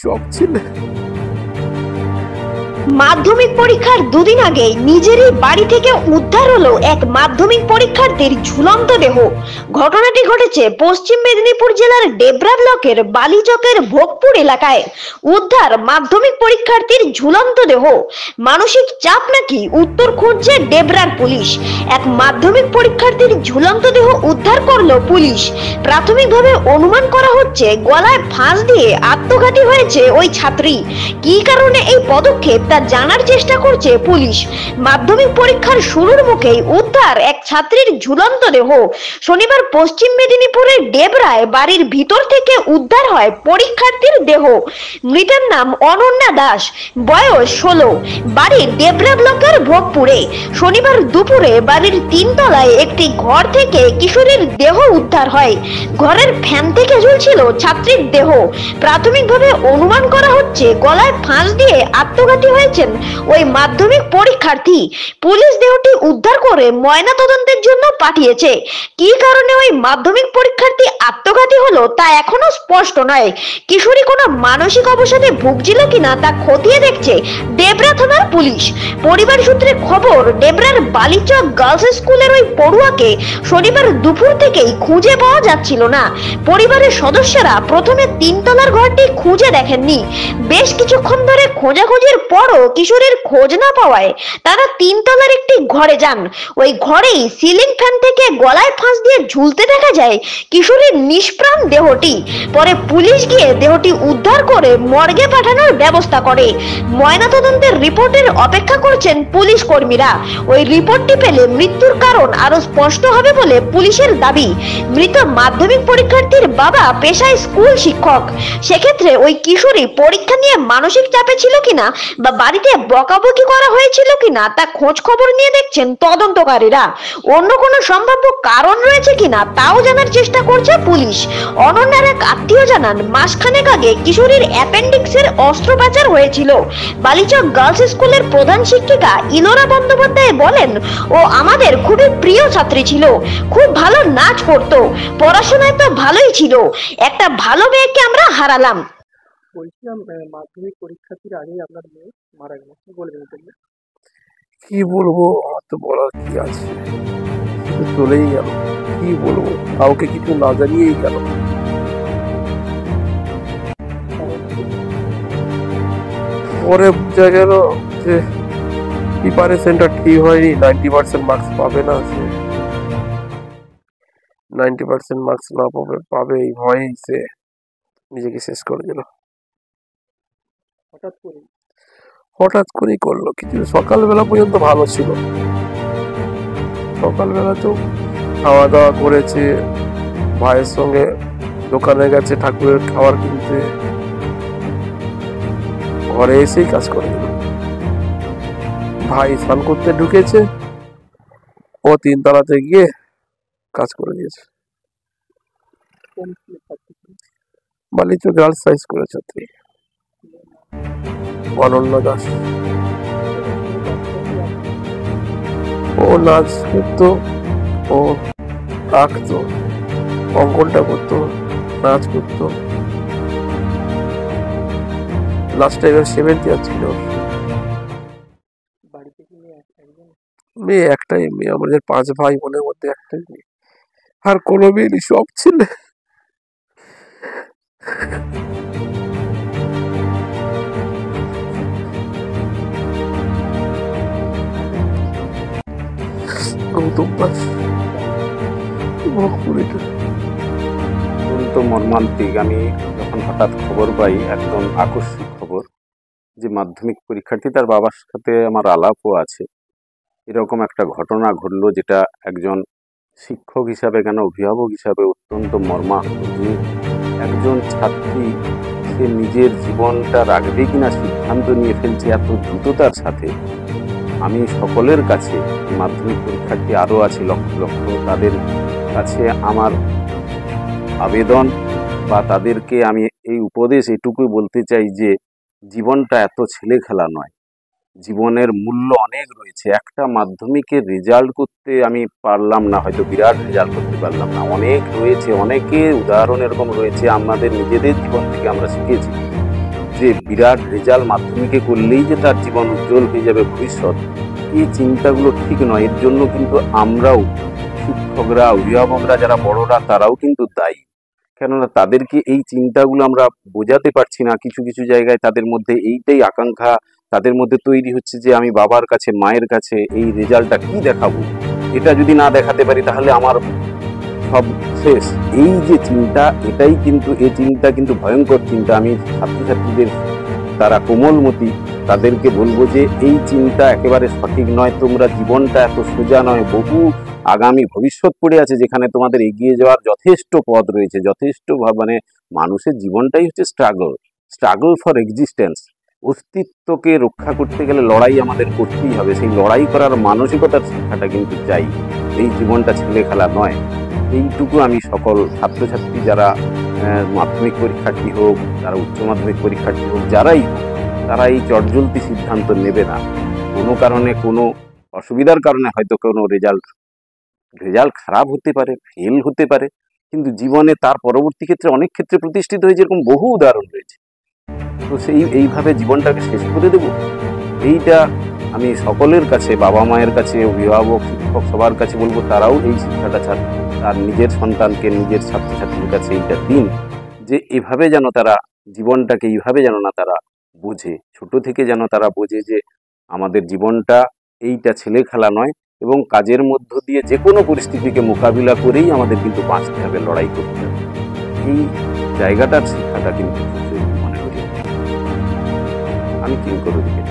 শখ ছিল। মাধ্যমিক পরীক্ষার দুদিন আগে নিজেরই বাড়ি থেকে উদ্ধার হলো এক মাধ্যমিক পরীক্ষার্থীর ঝুলন্ত দেহ। ঘটনাটি ঘটেছে পশ্চিম মেদিনীপুর জেলার ডেবরা ব্লকের বালিচকের ভোগপুর এলাকায়। উদ্ধার মাধ্যমিক পরীক্ষার্থীর ঝুলন্ত দেহ। মানসিক চাপ নাকি, উত্তর খুঁজছে ডেবরার পুলিশ। এক মাধ্যমিক পরীক্ষার্থীর ঝুলন্ত দেহ উদ্ধার করলো পুলিশ। প্রাথমিকভাবে অনুমান করা হচ্ছে গলায় ফাঁস দিয়ে আত্মঘাতী হয়েছে ওই ছাত্রী। কী কারণে এই পদক্ষেপ তা জানার চেষ্টা করছে পুলিশ। মাধ্যমিক পরীক্ষার শুরুর মুখেই উদ্ধার এক ছাত্রীর ঝুলন্ত দেহ। শনিবার পশ্চিম মেদিনীপুরের ডেবরায় বাড়ির ভিতর থেকে উদ্ধার হয় পরীক্ষার্থীর দেহ। মৃতের নাম অনন্যা দাস, বয়স 16, বাড়ি ডেবরা ব্লকের ভোগপুরে। শনিবার দুপুরে বাড়ির 3 তলায় একটি ঘর থেকে কিশোরীর দেহ উদ্ধার হয়। ঘরের ফ্যান থেকে ঝুলছিল ছাত্রীর দেহ। প্রাথমিকভাবে অনুমান করা হচ্ছে গলায় ফাঁস দিয়ে আত্মঘাতী হয়েছেন ওই মাধ্যমিক পরীক্ষার্থী। পুলিশ দেহটি উদ্ধার করে ময়না তদন্তের জন্য পাঠিয়েছে। কী কারণে ওই মাধ্যমিক পরীক্ষার্থী আত্মঘাতী হলো তা এখনো স্পষ্ট নয়। কিশোরী কোনো মানসিক অবসাদে ভুগছিল কিনা তা খতিয়ে দেখছে ডেবরা থানার পুলিশ। পরিবার সূত্রে খবর, ডেবরার বালিচক গার্লস স্কুলের ওই পড়ুয়াকে শনিবার দুপুর থেকেই খুঁজে পাওয়া যাচ্ছিল না। পরিবারের সদস্যরা প্রথমে 3 তলার ঘরটি খুঁজে দেখেননি। বেশ কিছুক্ষণ ধরে খোঁজাখুঁজির পরও কিশোরীর খোঁজ না পাওয়ায় তারা 3 তলার একটি ঘরে যান। ওই ঘরেই সিলিং ফ্যান থেকে গলায় ফাঁস দিয়ে ঝুলতে দেখা যায় কিশোরীর নিষ্প্রাণ দেহটি। পরে পুলিশ গিয়ে দেহটি উদ্ধার করে মর্গে পাঠানোর ব্যবস্থা করে। ময়নাতদন্তের রিপোর্টের অপেক্ষা করছেন পুলিশ কর্মীরা। ওই রিপোর্টটি পেলে মৃত্যুর কারণ আরো স্পষ্ট হবে বলে পুলিশের দাবি। মৃত মাধ্যমিক পরীক্ষার্থীর বাবা পেশায় স্কুল শিক্ষক। সেক্ষেত্রে ওই কিশোরী পরীক্ষা নিয়ে মানসিক চাপে ছিল কিনা বা বাড়িতে বকাবকি করা হয়েছিল কিনা তা খোঁজ খবর নিয়ে দেখছেন তদন্তকারীরা। অন্য কোনো সম্ভাব্য কারণ রয়েছে কিনা তাও জানার চেষ্টা করছে পুলিশ। অনন্যার এক আত্মীয় জানান, মাসখানেক আগে কিশোরীর অ্যাপেন্ডিক্সের অস্ত্রোপচার হয়েছিল। বালিচক গার্লস স্কুলের প্রধান শিক্ষিকা ইলোরা বন্দ্যোপাধ্যায় বলেন, ও আমাদের খুবই প্রিয় ছাত্রী ছিল। খুব ভালো নাচ করতো, পড়াশোনায় তো ভালোই ছিল। একটা ভালো মেয়েকে আমরা হারালাম। বলছিলাম মাধ্যমিক পরীক্ষার্থীর আগেই আপনার মেয়ে মারা গেল, কি বলবেন এটা নিয়ে? কি বলবো, আমার তো বলার কি আছে, চলেই গেল। কি বলবো, কাউকে কিছু না জানিয়েই গেল। পরে বোঝা গেল যে প্রিপারেশনটা ঠিক হয়নি, 90% মার্কস পাবে না সে। 90% মার্কস না পাবে এই ভয়েই সে নিজেকে শেষ করে দিল। হঠাৎ করেই করলো। কিছু সকালবেলা পর্যন্ত ভালো ছিল, সকালবেলা তো খাওয়া দাওয়া করেছে, ভাইয়ের সঙ্গে দোকানে গেছে ঠাকুরের খাবার কিনতে, ঘরে এসেই কাজ করে দিল। ভাই স্নান করতে ঢুকেছে, ও 3 তলাতে গিয়ে কাজ করে দিয়েছে। বালিচক গার্লস হাই স্কুলের ছাত্রী অনন্যা দাস। ও নাচ করতো, ও আঁকতো, অঙ্কনটা করতো, নাচ করতো। লাস্ট টাইম 7th ইয়ার ছিল। মেয়ে একটাই মেয়ে, আমাদের 5 ভাই বোনের মধ্যে একটাই মেয়ে, আর কোনো মেয়ে নেই, সব ছেলে। মর্মান্তিক। আমি যখন হঠাৎ খবর পাই, একদম আকস্মিক খবর, যে মাধ্যমিক পরীক্ষার্থী, তার বাবার সাথে আমার আলাপও আছে, এরকম একটা ঘটনা ঘটলো, যেটা একজন শিক্ষক হিসাবে কেন অভিভাবক হিসাবে অত্যন্ত মর্মাহত। যে একজন ছাত্রী সে নিজের জীবনটা রাখবে কিনা সিদ্ধান্ত নিয়ে ফেলছে এত দ্রুততার সাথে। আমি সকলের কাছে, মাধ্যমিক পরীক্ষার্থী আরও আছে লক্ষ লক্ষ, তাদের কাছে আমার আবেদন বা তাদেরকে আমি এই উপদেশ এটুকুই বলতে চাই যে জীবনটা এত ছেলে খেলা নয়, জীবনের মূল্য অনেক রয়েছে। একটা মাধ্যমিকের রেজাল্ট করতে আমি পারলাম না, হয়তো বিরাট রেজাল্ট করতে পারলাম না, অনেক রয়েছে, অনেকের উদাহরণ এরকম রয়েছে, আমাদের নিজেদের জীবন থেকে আমরা শিখেছি যে বিরাট রেজাল্ট মাধ্যমিকে করলেই যে তার জীবন উজ্জ্বল হয়ে যাবে ভবিষ্যৎ, এই চিন্তাগুলো ঠিক নয়। এর জন্য কিন্তু আমরাও, শিক্ষকরা, অভিভাবকরা, যারা বড়রা, তারাও কিন্তু দায়ী। কেননা তাদেরকে এই চিন্তাগুলো আমরা বোঝাতে পারছি না। কিছু কিছু জায়গায় তাদের মধ্যে এইটাই আকাঙ্ক্ষা তাদের মধ্যে তৈরি হচ্ছে যে আমি বাবার কাছে, মায়ের কাছে এই রেজাল্টটা কি দেখাবো, এটা যদি না দেখাতে পারি তাহলে আমার সব শেষ। এই যে চিন্তা, এটাই কিন্তু, এই চিন্তা কিন্তু ভয়ঙ্কর চিন্তা। আমি ছাত্রছাত্রীদের, তারা কোমলমতি, তাদেরকে বলবো যে এই চিন্তা একেবারে সঠিক নয়। তোমরা, জীবনটা এত সোজা নয়, বহু আগামী ভবিষ্যৎ পড়ে আছে যেখানে তোমাদের এগিয়ে যাওয়ার যথেষ্ট পথ রয়েছে, যথেষ্ট মানে মানুষের জীবনটাই হচ্ছে স্ট্রাগল ফর এক্সিস্টেন্স। অস্তিত্বকে রক্ষা করতে গেলে লড়াই আমাদের করতেই হবে। সেই লড়াই করার মানসিকতার শিক্ষাটা কিন্তু চাই। এই জীবনটা ছেলে খেলা নয়। এইটুকু আমি সকল ছাত্রছাত্রী, যারা মাধ্যমিক পরীক্ষার্থী হোক, যারা উচ্চ মাধ্যমিক পরীক্ষার্থী হোক, যারাই হোক, তারা এই চটজলদি সিদ্ধান্ত নেবে না। কোনো কারণে, কোনো অসুবিধার কারণে হয়তো কোনো রেজাল্ট খারাপ হতে পারে, ফেল হতে পারে, কিন্তু জীবনে তার পরবর্তী ক্ষেত্রে অনেক ক্ষেত্রে প্রতিষ্ঠিত হয়েছে, এরকম বহু উদাহরণ রয়েছে। তো এইভাবে জীবনটাকে শেষ করে দেব, এইটা আমি সকলের কাছে, বাবা মায়ের কাছে, অভিভাবক, শিক্ষক, সবার কাছে বলবো, তারাও এই শিক্ষাটা তার নিজের সন্তানকে, নিজের ছাত্রছাত্রীর কাছে এইটা দিন, যে এভাবে যেন তারা জীবনটাকে, এইভাবে যেন না তারা বোঝে। ছোট থেকে যেন তারা বোঝে যে আমাদের জীবনটা এইটা ছেলে খেলা নয়, এবং কাজের মধ্য দিয়ে যে কোনো পরিস্থিতিকে মোকাবিলা করেই আমাদের কিন্তু বাঁচতে হবে, লড়াই করতে হবে। এই জায়গাটার শিক্ষাটা কিন্তু মনে করি আমি কিঙ্কর দিকে।